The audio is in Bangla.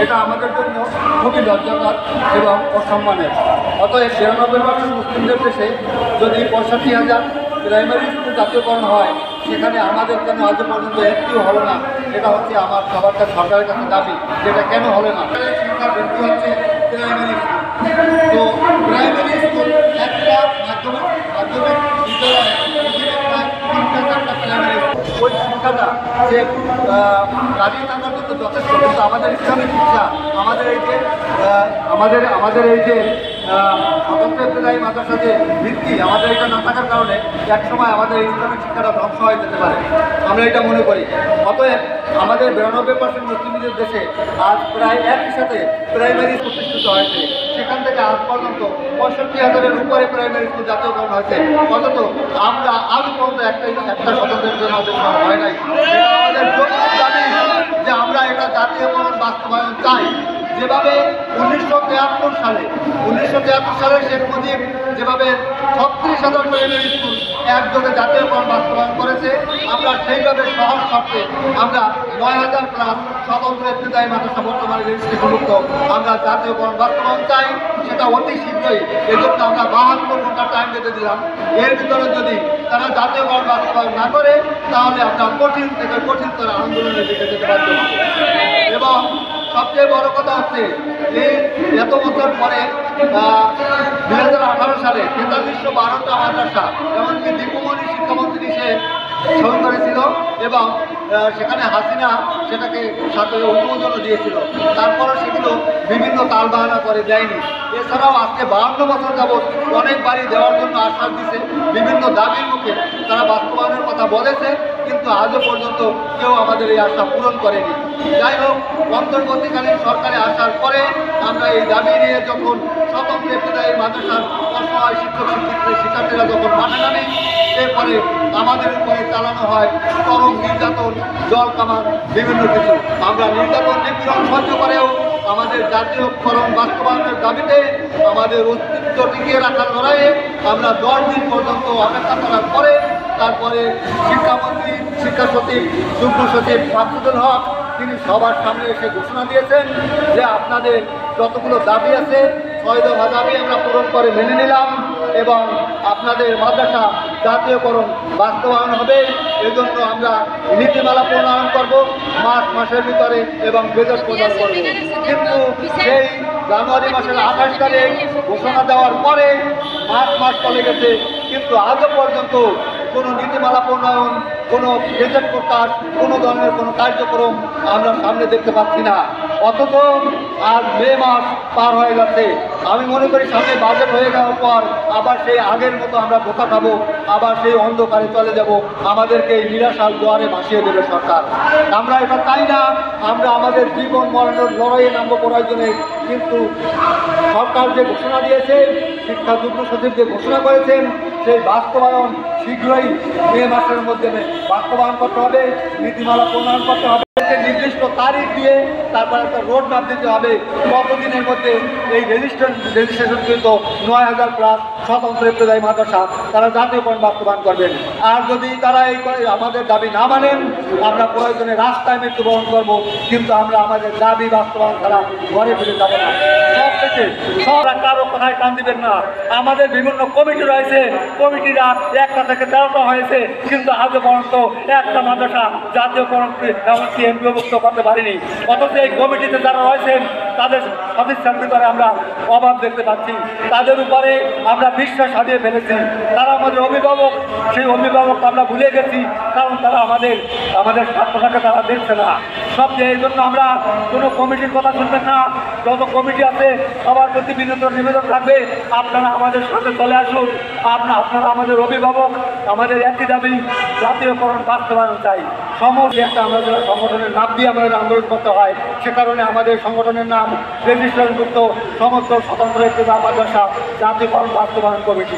এটা আমাদের জন্য খুবই লজ্জাকর এবং অসম্মানের। অতএব 92% মুসলিমদের দেশে যদি 65,000 প্রাইমারি স্কুল জাতীয়করণ হয়, সেখানে আমাদের কেন আজও পর্যন্ত একটিও হলো না? এটা হচ্ছে আমার সবার কাছে সরকারের কাছে দাবি, যেটা কেন হলো না। শিক্ষা বৃদ্ধি হচ্ছে প্রাইমারি স্কুল, তো প্রাইমারি স্কুল একটা মাধ্যমিক বিদ্যালয় প্রায় 3-4টা প্রাইমারি স্কুল। ওই শিক্ষাটা যে কাজে থাকার জন্য যথেষ্ট, কিন্তু আমাদের ইসলামিক শিক্ষা, আমাদের এই যে স্বতন্ত্র ইবতেদায়ী মাদ্রাসা যে ভিত্তি, আমাদের এটা না থাকার কারণে একসময় আমাদের ইসলামিক শিক্ষাটা ধ্বংস হয়ে যেতে পারে, আমরা এটা মনে করি। অতএব আমাদের 92% মুসলিমদের দেশে আজ প্রায় একই সাথে প্রাইমারি স্কুল প্রতিষ্ঠিত হয়েছে। সেখান থেকে আজ পর্যন্ত 65,000-এর উপরে প্রাইমারি স্কুল জাতীয়করণ হয়েছে, অথচ আমরা আজ পর্যন্ত একটা স্বতন্ত্র মাদ্রাসা হয় নাই। এটা আমাদের যৌক্তিক দাবি যে আমরা এটা জাতীয়করণ বাস্তবায়ন চাই। যেভাবে 1973 সালে শেখ মুজিব যেভাবে 36,000 প্রাইমারি স্কুল একযোগে জাতীয়করণ বাস্তবায়ন করেছে, আমরা সেইভাবে সহজ শর্তে আমরা 9,000 প্লাস স্বতন্ত্র ইবতেদায়ী মাদ্রাসা বর্তমানে রেজিস্ট্রেশনমুক্ত আমরা জাতীয়করণ বাস্তবায়ন চাই, সেটা অতি শীঘ্রই। এই জন্য আমরা 72 ঘন্টা টাইম বেঁধে দিলাম। এর ভিতরে যদি তারা জাতীয়করণ বাস্তবায়ন না করে, তাহলে আমরা কঠিন থেকে কঠিনতর আন্দোলনের দিকে যেতে বাধ্য হব। এবং সবচেয়ে বড় কথা হচ্ছে, এই এত বছর পরে 2018 সালে 4312টা মাদ্রাসা, এমনকি দীপুমণি শিক্ষামন্ত্রী সে সই করেছিল এবং সেখানে হাসিনা সেটাকে সাথে অনুমোদনও দিয়েছিল। তারপরে সেগুলো বিভিন্ন তালবাহানা করে দেয়নি। এছাড়াও আজকে 52 বছর যাবৎ অনেকবারই দেওয়ার জন্য আশ্বাস দিচ্ছে, বিভিন্ন দাবির মুখে তারা বাস্তবায়নের কথা বলেছে, কিন্তু আজও পর্যন্ত কেউ আমাদের এই আশা পূরণ করেনি। যাই হোক, অন্তর্বর্তীকালীন সরকারে আসার পরে আমরা এই দাবি নিয়ে যখন স্বতন্ত্র ইবতেদায়ী মাদ্রাসার অসহায় শিক্ষার্থীরা যখন মাঠে নামে, এরপরে আমাদের উপরে চালানো হয় চরম নির্যাতন, জল কামান, বিভিন্ন কিছু। আমরা নির্যাতন নিপীড়ন সহ্য করেও আমাদের জাতীয়করণ বাস্তবায়নের দাবিতে, আমাদের অস্তিত্ব টিকিয়ে রাখার লড়াইয়ে আমরা 10 দিন পর্যন্ত অপেক্ষা করার পরে তারপরে শিক্ষামন্ত্রী, শিক্ষা সচিব, যুগ্ম সচিব মাকসুদুল হক তিনি সবার সামনে এসে ঘোষণা দিয়েছেন যে আপনাদের যতগুলো দাবি আছে 6 দফা দাবি আমরা পূরণ করে মেনে নিলাম এবং আপনাদের মাদ্রাসা জাতীয়করণ বাস্তবায়ন হবে। এজন্য আমরা নীতিমালা প্রণয়ন করব মার্চ মাসের ভিতরে এবং বেতন প্রদান করব। কিন্তু সেই জানুয়ারি মাসের 28 তারিখ ঘোষণা দেওয়ার পরে মার্চ মাস চলে গেছে, কিন্তু আজও পর্যন্ত কোনো নীতিমালা প্রণয়ন, কোনো গেজেট প্রকাশ, কোনো ধরনের কোনো কার্যক্রম আমরা সামনে দেখতে পাচ্ছি না। অথচ আজ মে মাস পার হয়ে যাচ্ছে। আমি মনে করি সামনে বাজেট হয়ে যাওয়ার পর আবার সেই আগের মতো আমরা ধোঁকা খাবো, আবার সেই অন্ধকারে চলে যাব, আমাদেরকে এই নিরাশার জোয়ারে ভাসিয়ে দেবে সরকার। আমরা এটা চাই না। আমরা আমাদের জীবন মরণের লড়াইয়ে নামবো প্রয়োজনে, কিন্তু সরকার যে ঘোষণা দিয়েছে, শিক্ষা যুগ্ম সচিব যে ঘোষণা করেছেন, সেই বাস্তবায়ন শীঘ্রই মে মাসের মধ্যে বাস্তবায়ন করতে হবে, নীতিমালা প্রণয়ন করতে হবে, নির্দিষ্ট তারিখ দিয়ে তারপর একটা রোড ম্যাপ দিতে হবে কতদিনের মধ্যে এই রেজিস্ট্রেশনকৃত 9,000 প্লাস স্বতন্ত্র ইবতেদায়ী মাদ্রাসা তারা জাতীয়করণ বাস্তবায়ন করবেন। আর যদি তারা এই আমাদের দাবি না মানেন, আমরা প্রয়োজনে রাস্তায় মৃত্যুবরণ করব, কিন্তু আমরা আমাদের দাবি বাস্তবায়ন ছাড়া ঘরে ফিরে যাব না। সব থেকে সবরা কারো কথায় কান দিবেন না। আমাদের বিভিন্ন কমিটি রয়েছে, কমিটিরা 1টা থেকে 13টা হয়েছে, কিন্তু আজও পর্যন্ত একটা মাদ্রাসা জাতীয়করণ এমনকি এমপিওভুক্ত করতে পারিনি। অথচ এই কমিটিতে যারা রয়েছেন তাদের সদিচ্ছার ভিতরে আমরা অভাব দেখতে পাচ্ছি, তাদের উপরে আমরা বিশ্বাস হারিয়ে ফেলেছি। তারা আমাদের অভিভাবক, সেই অভিভাবক আমরা ভুলে গেছি, কারণ তারা আমাদের স্বার্থটাকে তারা দেখছে না। সবচেয়ে এই জন্য আমরা কোনো কমিটির কথা শুনবেন না। যত কমিটি আছে সবার প্রতি বিনীত নিবেদন থাকবে, আপনারা আমাদের সাথে চলে আসুন। আপনারা আমাদের অভিভাবক, আমাদের একই দাবি জাতীয়করণ বাস্তবায়ন চাই। সমস্ত একটা আমরা যারা সংগঠনের নাম দিয়ে আমাদের আন্দোলন করতে হয়, সে কারণে আমাদের সংগঠনের নাম রেজিস্ট্রেশনভুক্ত সমস্ত স্বতন্ত্র ইবতেদায়ী মাদ্রাসা জাতীয়করণ বাস্তবায়ন কমিটি।